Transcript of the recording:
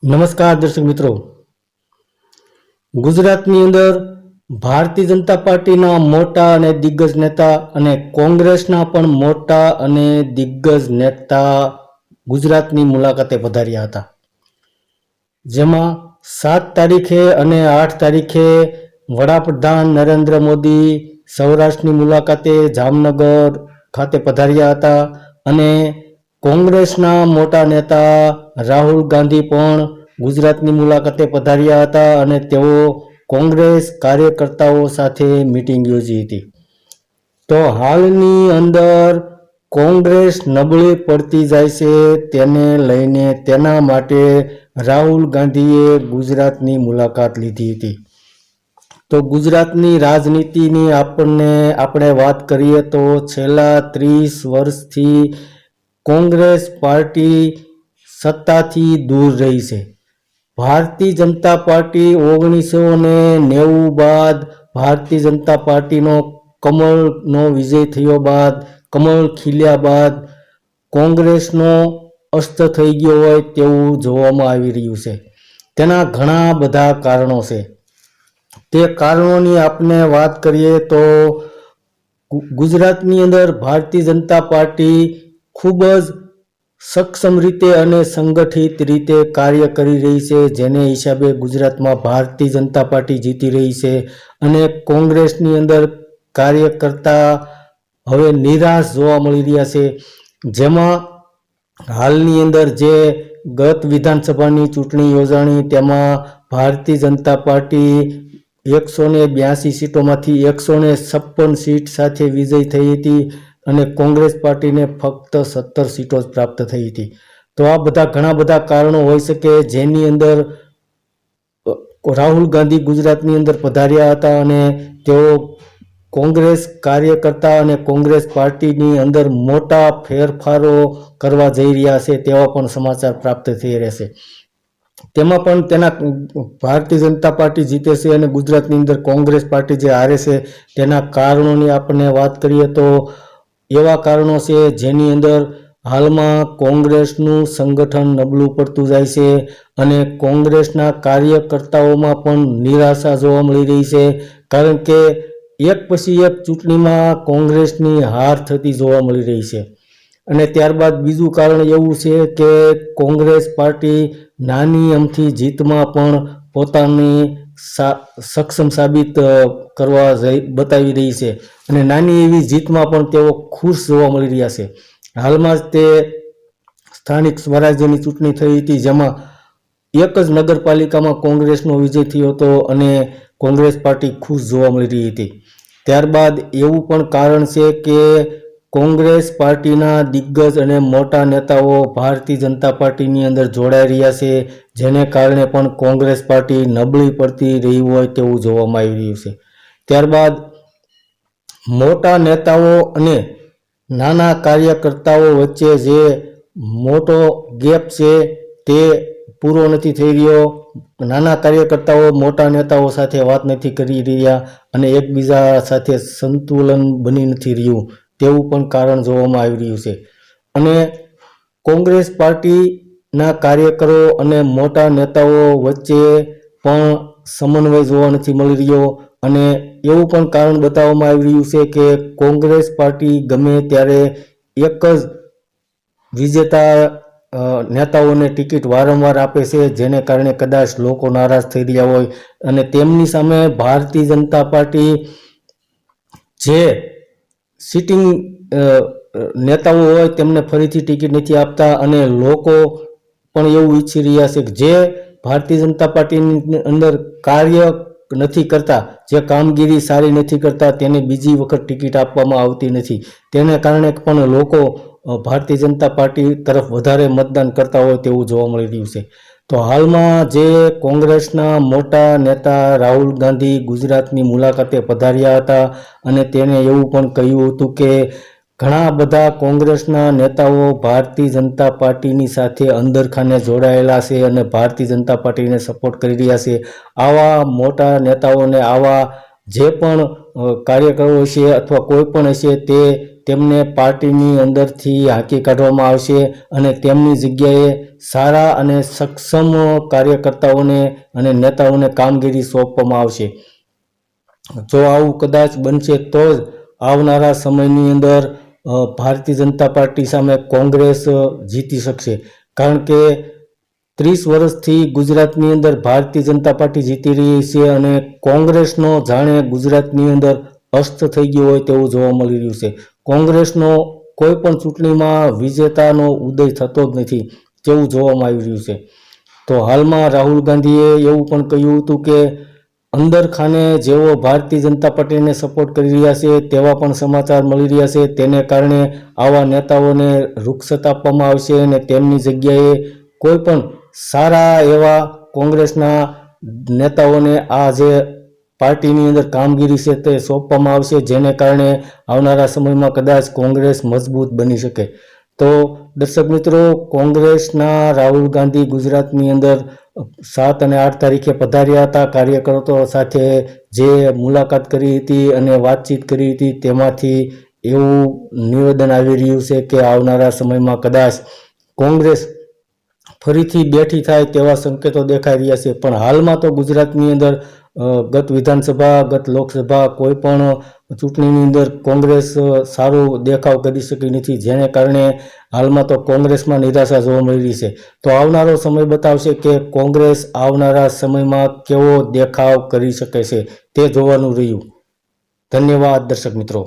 નમસ્કાર દર્શક મિત્રો, ગુજરાતની અંદર ભારતીય જનતા પાર્ટીના મોટા અને દિગ્ગજ નેતા અને કોંગ્રેસના પણ મોટા અને દિગ્ગજ નેતા ગુજરાતની મુલાકાતે પધાર્યા હતા, જેમાં 7 તારીખે અને 8 તારીખે વડાપ્રધાન નરેન્દ્ર મોદી સૌરાષ્ટ્રની મુલાકાતે જામનગર ખાતે પધાર્યા હતા અને કોંગ્રેસના મોટા નેતા રાહુલ ગાંધી પણ ગુજરાતની મુલાકાતે પધાર્યા હતા અને તેઓ કોંગ્રેસ કાર્યકર્તાઓ સાથે મીટિંગ યોજી હતી। તો હાલની અંદર કોંગ્રેસ નબળી પડતી જાય છે, તેને લઈને તેના માટે રાહુલ ગાંધીએ ગુજરાતની મુલાકાત લીધી હતી। તો ગુજરાતની રાજનીતિની આપણે વાત કરીએ તો છેલ્લા 30 વર્ષથી કોંગ્રેસ પાર્ટી સત્તાથી દૂર રહી છે। ભારતીય જનતા પાર્ટી 1990 બાદ ભારતીય જનતા પાર્ટીનો કમળનો વિજય થયો બાદ, કમળ ખીલ્યા બાદ કોંગ્રેસનો અસ્ત થઈ ગયો હોય તેવું જોવામાં આવી રહ્યું છે। તેના ઘણા બધા કારણો છે। તે કારણોની આપણે વાત કરીએ તો ગુજરાતની અંદર ભારતીય જનતા પાર્ટી ખૂબ જ સક્ષમ રીતે અને સંગઠિત રીતે કાર્ય કરી રહી છે, જેને હિસાબે ગુજરાતમાં ભારતીય જનતા પાર્ટી જીતી રહી છે અને કોંગ્રેસની અંદર કાર્યકર્તા હવે નિરાશ જોવા મળી રહ્યા છે। જેમાં હાલની અંદર જે ગત વિધાનસભાની ચૂંટણી યોજાણી તેમાં ભારતીય જનતા પાર્ટી 182 સીટોમાંથી 156 સીટ સાથે વિજય થઈ હતી અને કોંગ્રેસ પાર્ટીને ફક્ત 17 સીટો જ પ્રાપ્ત થઈ હતી। તો આ બધા ઘણા બધા કારણો હોઈ શકે, જેની અંદર રાહુલ ગાંધી ગુજરાતની અંદર પધાર્યા હતા અને તેઓ કોંગ્રેસ કાર્યકર્તા અને કોંગ્રેસ પાર્ટીની અંદર મોટા ફેરફારો કરવા જઈ રહ્યા છે તેવા પણ સમાચાર પ્રાપ્ત થઈ રહ્યા છે। તેમાં પણ તેના ભારતીય જનતા પાર્ટી જીતે છે અને ગુજરાતની અંદર કોંગ્રેસ પાર્ટી જે હારે છે તેના કારણોની આપણે વાત કરીએ તો એવા કારણો છે જેની અંદર હાલમાં કોંગ્રેસનું સંગઠન નબળું પડતું જાય છે અને કોંગ્રેસના કાર્યકર્તાઓમાં પણ નિરાશા જોવા મળી રહી છે, કારણ કે એક પછી એક ચૂંટણીમાં કોંગ્રેસની હાર થતી જોવા મળી રહી છે। અને ત્યારબાદ બીજું કારણ એવું છે કે કોંગ્રેસ પાર્ટી નાની અમથી જીતમાં પણ પોતાની સક્ષમ સાબિત કરવા બતાવી રહી છે અને નાની એવી જીતમાં પણ તેઓ ખુશ જોવા મળી રહ્યા છે। હાલમાં જ તે સ્થાનિક સ્વરાજ્યની ચૂંટણી થઈ હતી, જેમાં એક જ નગરપાલિકામાં કોંગ્રેસનો વિજય થયો હતો અને કોંગ્રેસ પાર્ટી ખુશ જોવા મળી રહી હતી। ત્યારબાદ એવું પણ કારણ છે કે કોંગ્રેસ પાર્ટીના દિગ્ગજ અને મોટા નેતાઓ ભારતીય જનતા પાર્ટીની અંદર જોડાઈ રહ્યા છે, જેને કારણે પણ કોંગ્રેસ પાર્ટી નબળી પડતી રહી હોય તેવું જોવામાં આવી રહ્યું છે। ત્યારબાદ મોટા નેતાઓ અને નાના કાર્યકર્તાઓ વચ્ચે જે મોટો ગેપ છે તે પૂરો નથી થઈ રહ્યો। નાના કાર્યકર્તાઓ મોટા નેતાઓ સાથે વાત નથી કરી રહ્યા અને એકબીજા સાથે સંતુલન બની નથી રહ્યું તેવું પણ કારણ જોવામાં આવી રહ્યું છે અને કોંગ્રેસ પાર્ટીના કાર્યકરો અને મોટા નેતાઓ વચ્ચે પણ સમન્વય જોવા નથી મળી રહ્યો અને એવું પણ કારણ બતાવવામાં આવી રહ્યું છે કે કોંગ્રેસ પાર્ટી ગમે ત્યારે એક જ વિજેતા નેતાઓને ટિકિટ વારંવાર આપે છે, જેને કારણે કદાચ લોકો નારાજ થઈ રહ્યા હોય અને તેમની સામે ભારતીય જનતા પાર્ટી જે સિટિંગ નેતાઓ હોય તેમને ફરીથી ટિકિટ નથી આપતા અને લોકો પણ એવું ઈચ્છી રહ્યા છે કે જે ભારતીય જનતા પાર્ટીની અંદર કાર્ય નથી કરતા, જે કામગીરી સારી નથી કરતા, તેને બીજી વખત ટિકિટ આપવામાં આવતી નથી। તેને કારણે પણ લોકો ભારતીય જનતા પાર્ટી તરફ વધારે મતદાન કરતા હોય તેવું જોવા મળી રહ્યું છે। તો હાલમાં જે કોંગ્રેસના મોટા નેતા રાહુલ ગાંધી ગુજરાતની મુલાકાતે પધાર્યા હતા અને તેને એવું પણ કહ્યું હતું કે ઘણા બધા કોંગ્રેસના નેતાઓ ભારતીય જનતા પાર્ટીની સાથે અંદરખાને જોડાયેલા છે અને ભારતીય જનતા પાર્ટીને સપોર્ટ કરી રહ્યા છે। આવા મોટા નેતાઓને, આવા જે પણ કાર્યકરો હશે અથવા કોઈ પણ હશે તે તેમને પાર્ટીની અંદરથી હાંકી કાઢવામાં આવશે અને તેમની જગ્યાએ સારા અને સક્ષમ કાર્યકર્તાઓને અને નેતાઓને કામગીરી સોંપવામાં આવશે. જો આવું કદાચ બનશે તો જ આવનારા સમયની અંદર ભારતીય જનતા પાર્ટી સામે કોંગ્રેસ જીતી શકશે. કારણ કે 30 વર્ષથી ગુજરાતની અંદર ભારતીય જનતા પાર્ટી જીતી રહી છે અને કોંગ્રેસનો જાણે ગુજરાતની અંદર અસ્ત થઈ ગયો હોય તેવું જોવા મળી રહ્યું છે. કોંગ્રેસનો કોઈ પણ ચૂંટણીમાં વિજેતાનો ઉદય થતો જ નથી તેવું જોવામાં આવી રહ્યું છે. તો હાલમાં રાહુલ ગાંધીએ એવું પણ કહ્યું હતું કે અંદર ખાને જેઓ ભારતીય જનતા પાર્ટીને સપોર્ટ કરી રહ્યા છે તેવા પણ સમાચાર મળી રહ્યા છે. તેને કારણે આવા નેતાઓને રૂખસત આપવામાં આવશે અને તેમની જગ્યાએ કોઈ પણ સારા એવા કોંગ્રેસના નેતાઓને આ જે પાર્ટીની અંદર કામગીરી છે તે સોંપવામાં આવશે, જેને કારણે આવનારા સમયમાં કદાચ કોંગ્રેસ મજબૂત બની શકે. તો દર્શક મિત્રો, કોંગ્રેસના રાહુલ ગાંધી ગુજરાતની અંદર 7 અને 8 તારીખે પધાર્યા હતા. કાર્યકર્તાઓ સાથે જે મુલાકાત કરી હતી અને વાતચીત કરી હતી તેમાંથી એવું નિવેદન આવી રહ્યું છે કે આવનારા સમયમાં કદાચ કોંગ્રેસ ફરીથી બેઠી થાય તેવા સંકેતો દેખાઈ રહ્યા છે. પણ હાલમાં તો ગુજરાતની અંદર ગત વિધાનસભા, ગત લોકસભા કોઈ પણ ચૂંટણીની અંદર કોંગ્રેસ સારો દેખાવ કરી શકી નથી, જેને કારણે હાલમાં તો કોંગ્રેસમાં નિરાશા જોવા મળી રહી છે. તો આવનારો સમય બતાવશે કે કોંગ્રેસ આવનારા સમયમાં કેવો દેખાવ કરી શકે છે તે જોવાનું રહ્યું. ધન્યવાદ દર્શક મિત્રો.